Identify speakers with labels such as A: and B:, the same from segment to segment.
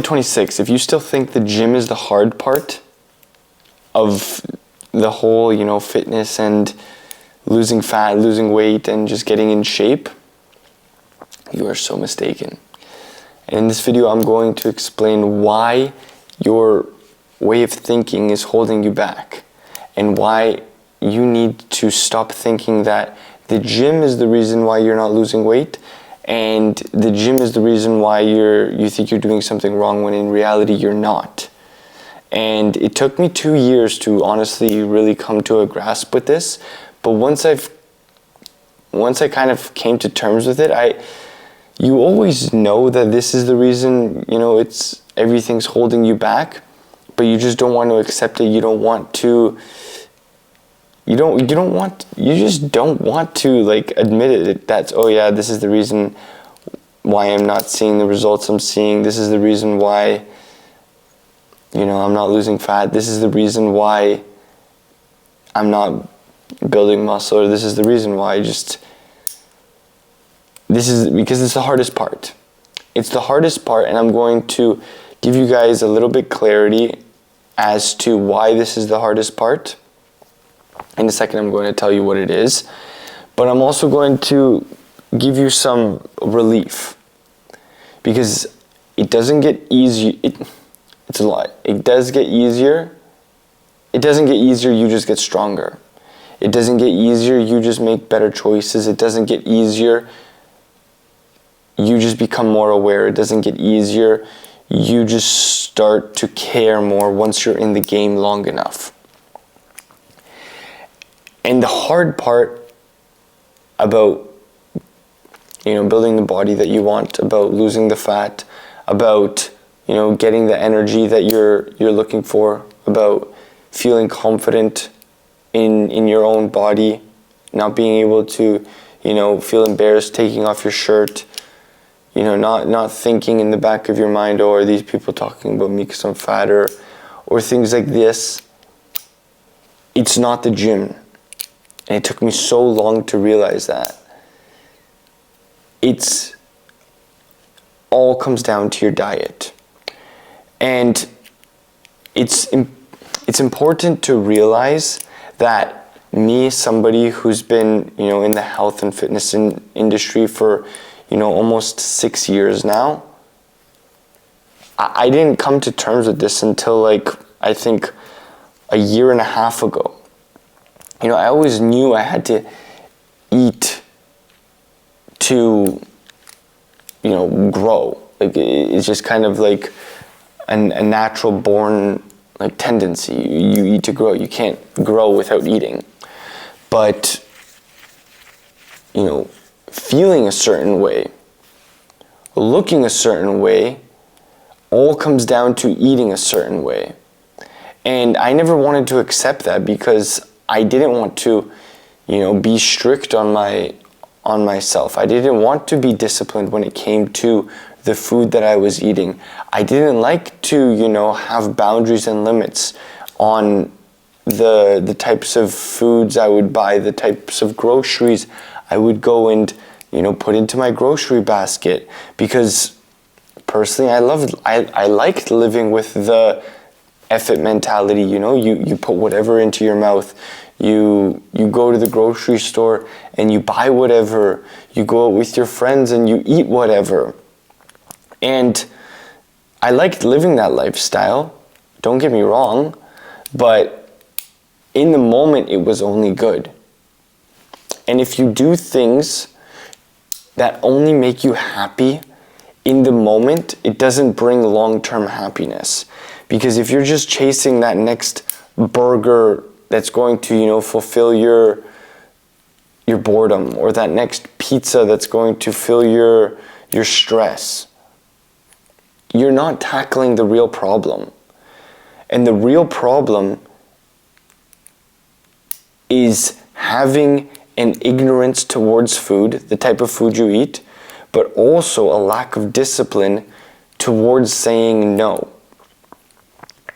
A: 2026, if you still think the gym is the hard part of the whole, fitness and losing fat, losing weight, and just getting in shape, you are so mistaken. And in this video, I'm going to explain why your way of thinking is holding you back and why you need to stop thinking that the gym is the reason why you're not losing weight and the gym is the reason why you think you're doing something wrong when in reality you're not. And it took me 2 years to honestly really come to a grasp with this, but once I kind of came to terms with it, you always know that this is the reason, it's everything's holding you back, but you just don't want to accept it. You don't want to, you just don't want to admit it. That's, oh yeah, this is the reason why I'm not seeing the results I'm seeing. This is the reason why, I'm not losing fat. This is the reason why I'm not building muscle, or this is the reason why this is because it's the hardest part. It's the hardest part, and I'm going to give you guys a little bit clarity as to why this is the hardest part. In a second, I'm going to tell you what it is, but I'm also going to give you some relief because it doesn't get easy. It's a lot. It does get easier. It doesn't get easier, you just get stronger. It doesn't get easier, you just make better choices. It doesn't get easier, you just become more aware. It doesn't get easier, you just start to care more once you're in the game long enough. And the hard part about, building the body that you want, about losing the fat, about, getting the energy that you're looking for, about feeling confident in your own body, not being able to, feel embarrassed taking off your shirt, not thinking in the back of your mind, oh, are these people talking about me because I'm fat, or things like this. It's not the gym. And it took me so long to realize that. It's all comes down to your diet. And it's important to realize that me, somebody who's been, in the health and fitness industry for, almost 6 years now, I didn't come to terms with this until I think a year and a half ago. I always knew I had to eat to, grow. It's just kind of like a natural born tendency. You eat to grow. You can't grow without eating. But, feeling a certain way, looking a certain way, all comes down to eating a certain way. And I never wanted to accept that because I didn't want to, be strict on myself. I didn't want to be disciplined when it came to the food that I was eating. I didn't like to, have boundaries and limits on the types of foods I would buy, the types of groceries I would go and, put into my grocery basket. Because personally, I liked living with the F-it mentality, you put whatever into your mouth. You go to the grocery store and you buy whatever. You go out with your friends and you eat whatever. And I liked living that lifestyle, don't get me wrong, but in the moment it was only good. And if you do things that only make you happy in the moment, it doesn't bring long-term happiness. Because if you're just chasing that next burger that's going to, fulfill your boredom, or that next pizza that's going to fill your stress, you're not tackling the real problem. And the real problem is having an ignorance towards food, the type of food you eat, but also a lack of discipline towards saying no.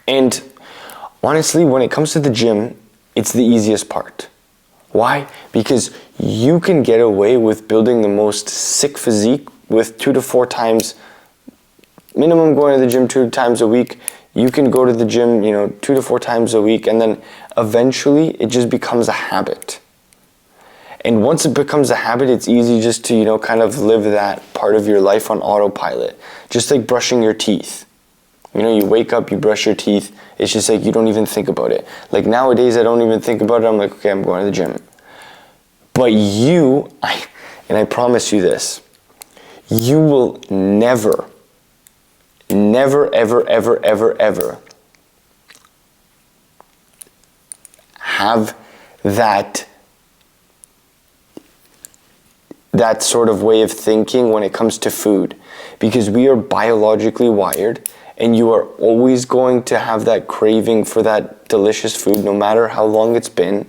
A: And honestly, when it comes to the gym, it's the easiest part. Why? Because you can get away with building the most sick physique with 2 to 4 times minimum going to the gym 2 times a week. You can go to the gym, 2 to 4 times a week, and then eventually it just becomes a habit. And once it becomes a habit, it's easy just to, kind of live that part of your life on autopilot. Just like brushing your teeth. You wake up, you brush your teeth, it's just like you don't even think about it. Like nowadays, I don't even think about it. I'm like, okay, I'm going to the gym. But I promise you this, you will never, ever, ever, ever, ever have that sort of way of thinking when it comes to food, because we are biologically wired, and you are always going to have that craving for that delicious food no matter how long it's been.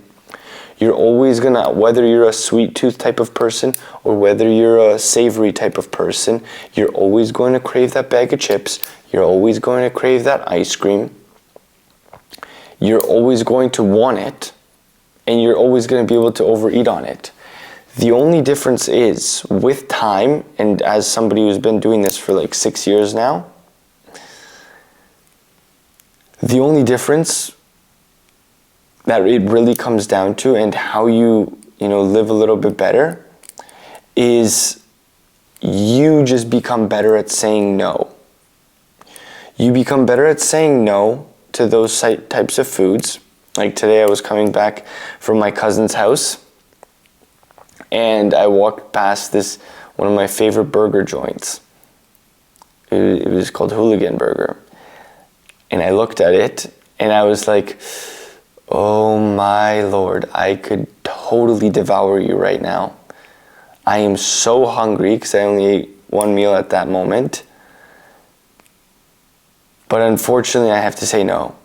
A: You're always gonna, whether you're a sweet tooth type of person or whether you're a savory type of person, you're always going to crave that bag of chips. You're always going to crave that ice cream. You're always going to want it, and you're always going to be able to overeat on it. The only difference is, with time, and as somebody who's been doing this for like 6 years now, the only difference that it really comes down to, and how you live a little bit better, is you just become better at saying no. You become better at saying no to those types of foods. Like today I was coming back from my cousin's house, and I walked past one of my favorite burger joints. It was called Hooligan Burger. And I looked at it, and I was like, oh my Lord, I could totally devour you right now. I am so hungry because I only ate one meal at that moment. But unfortunately, I have to say no.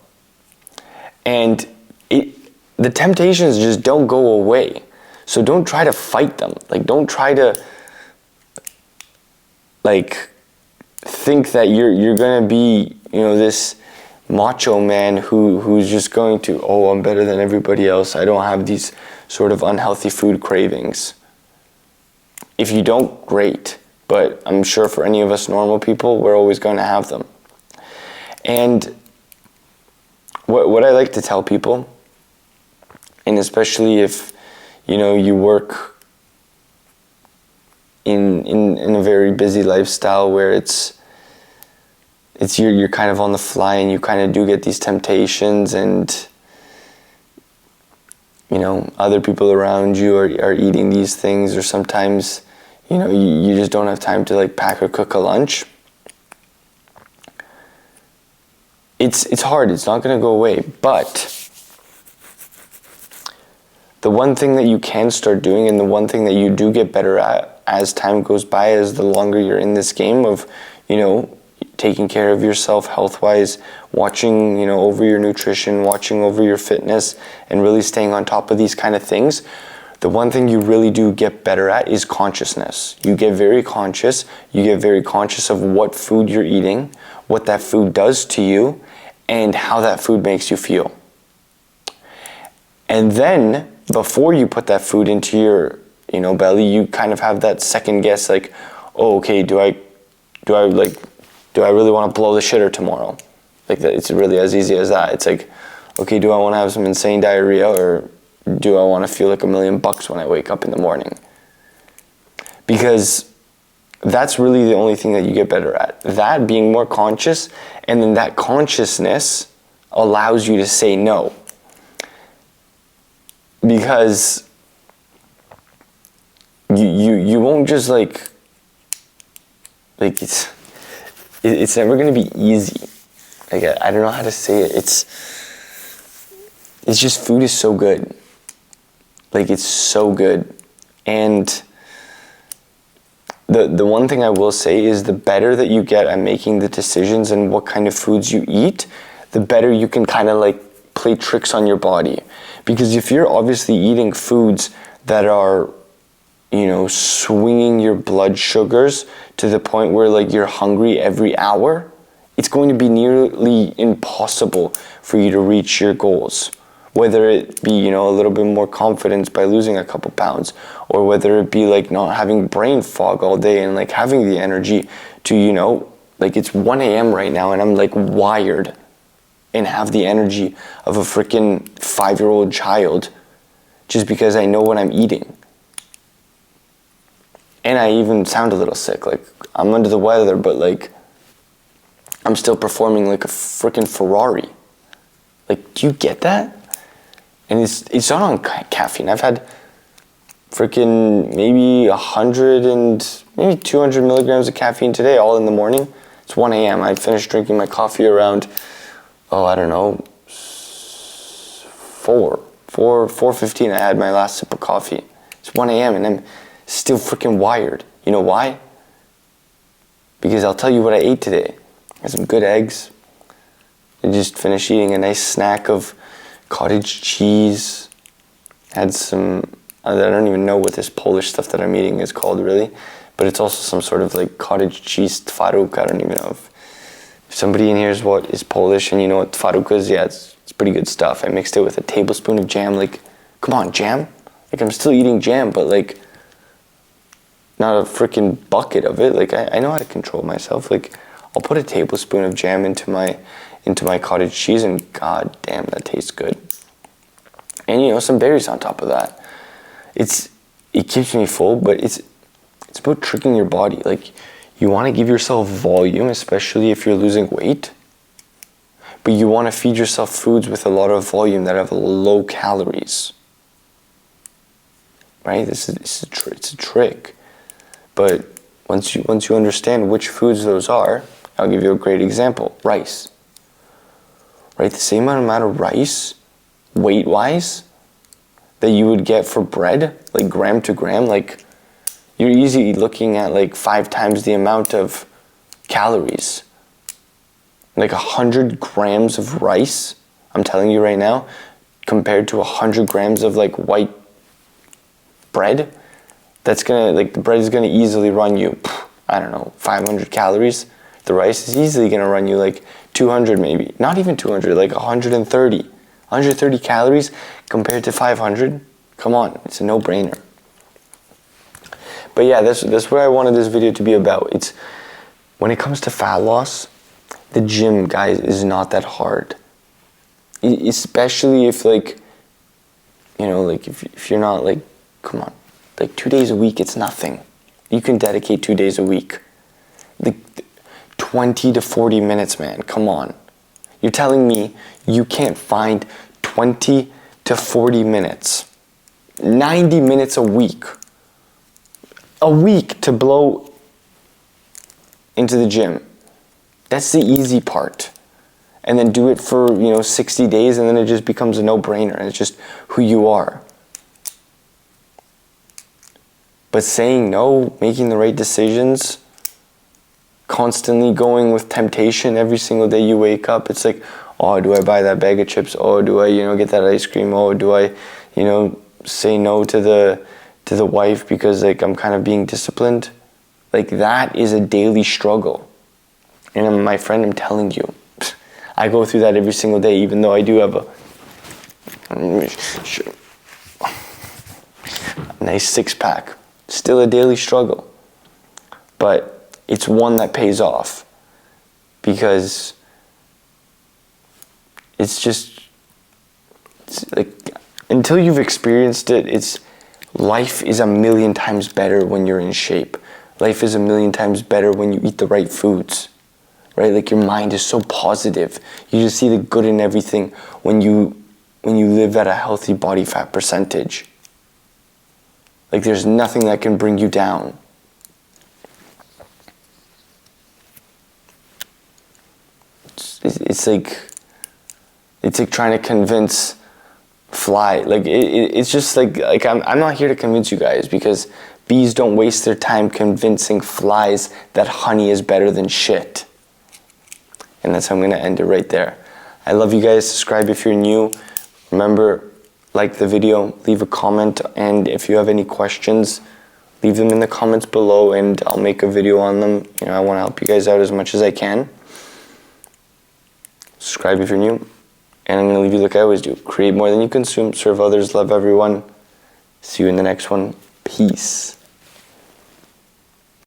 A: And the temptations just don't go away. So don't try to fight them. Like, don't try to, think that you're going to be, this macho man who's just going to, oh, I'm better than everybody else. I don't have these sort of unhealthy food cravings. If you don't, great. But I'm sure for any of us normal people, we're always going to have them. And what I like to tell people, and especially if, you work in a very busy lifestyle where it's you're kind of on the fly, and you kind of do get these temptations, and other people around you are eating these things, or sometimes you just don't have time to pack or cook a lunch. It's hard. It's not going to go away. But the one thing that you can start doing, and the one thing that you do get better at as time goes by, as the longer you're in this game of, taking care of yourself health-wise, watching, over your nutrition, watching over your fitness, and really staying on top of these kind of things, the one thing you really do get better at is consciousness. You get very conscious. You get very conscious of what food you're eating, what that food does to you, and how that food makes you feel. And then, before you put that food into your, belly, you kind of have that second guess, oh, okay, do I really want to blow the shitter tomorrow? It's really as easy as that. It's like, okay, do I want to have some insane diarrhea, or do I want to feel like $1 million when I wake up in the morning? Because that's really the only thing that you get better at. That, being more conscious, and then that consciousness allows you to say no. Because you won't just it's never going to be easy. I don't know how to say it. It's just, food is so good. It's so good. And the one thing I will say is, the better that you get at making the decisions and what kind of foods you eat, the better you can kind of play tricks on your body. Because if you're obviously eating foods that are, swinging your blood sugars to the point where you're hungry every hour, it's going to be nearly impossible for you to reach your goals. Whether it be, a little bit more confidence by losing a couple pounds, or whether it be not having brain fog all day and having the energy to, Like, it's 1 a.m. right now, and I'm like wired and have the energy of a freaking 5-year-old child just because I know what I'm eating. And I even sound a little sick. Like, I'm under the weather, but like, I'm still performing like a freaking Ferrari. Like, do you get that? And it's not on caffeine. I've had freaking maybe 100 and maybe 200 milligrams of caffeine today, all in the morning. It's 1 a.m. I finished drinking my coffee around, I don't know, 4:15. I had my last sip of coffee. It's 1 a.m. and I'm still freaking wired. You know why? Because I'll tell you what I ate today. I had some good eggs. I just finished eating a nice snack of cottage cheese. Had some, I don't even know what this Polish stuff that I'm eating is called really, but it's also some sort of like cottage cheese twaróg. I don't even know if somebody in here is Polish and you know what twaróg is. Yeah, it's pretty good stuff. I mixed it with a tablespoon of jam. Like, come on, jam? Like, I'm still eating jam, but like, not a freaking bucket of it. Like, I know how to control myself. Like, I'll put a tablespoon of jam into my cottage cheese, and god damn, that tastes good. And you know, some berries on top of that. It keeps me full, but it's about tricking your body. Like, you want to give yourself volume, especially if you're losing weight, but you want to feed yourself foods with a lot of volume that have low calories. Right? It's a trick. But once you understand which foods those are, I'll give you a great example. Rice. Right? The same amount of rice, weight-wise, that you would get for bread, like gram to gram, like you're easily looking at like 5 times the amount of calories. Like 100 grams of rice, I'm telling you right now, compared to 100 grams of like white bread, that's gonna, like, the bread is gonna easily run you, I don't know, 500 calories. The rice is easily gonna run you like 200 maybe, not even 200, like 130 calories compared to 500. Come on, it's a no-brainer. But yeah, that's what I wanted this video to be about. It's, when it comes to fat loss, the gym, guys, is not that hard. Especially if, like, you know, like, if you're not, like, come on, like 2 days a week, it's nothing. You can dedicate 2 days a week. Like 20 to 40 minutes, man, come on. You're telling me you can't find 20 to 40 minutes, 90 minutes a week to blow into the gym. That's the easy part. And then do it for, 60 days, and then it just becomes a no-brainer, and it's just who you are. But saying no, making the right decisions, constantly going with temptation every single day you wake up, it's like, oh, do I buy that bag of chips? Oh, do I, get that ice cream? Oh, do I, say no to the wife because, like, I'm kind of being disciplined? Like, that is a daily struggle. And my friend, I'm telling you, I go through that every single day, even though I do have a nice six-pack. Still a daily struggle. But it's one that pays off, because it's like, until you've experienced it, life is a million times better when you're in shape. Life is a million times better when you eat the right foods, right? Like, your mind is so positive. You just see the good in everything when you live at a healthy body fat percentage. Like, there's nothing that can bring you down. It's like trying to convince fly. Like, it's just like I'm not here to convince you guys, because bees don't waste their time convincing flies that honey is better than shit. And that's how I'm gonna end it right there. I love you guys. Subscribe if you're new. Remember, like the video, leave a comment, and if you have any questions, leave them in the comments below, and I'll make a video on them. I want to help you guys out as much as I can. Subscribe if you're new, and I'm going to leave you like I always do. Create more than you consume, serve others, love everyone. See you in the next one. Peace.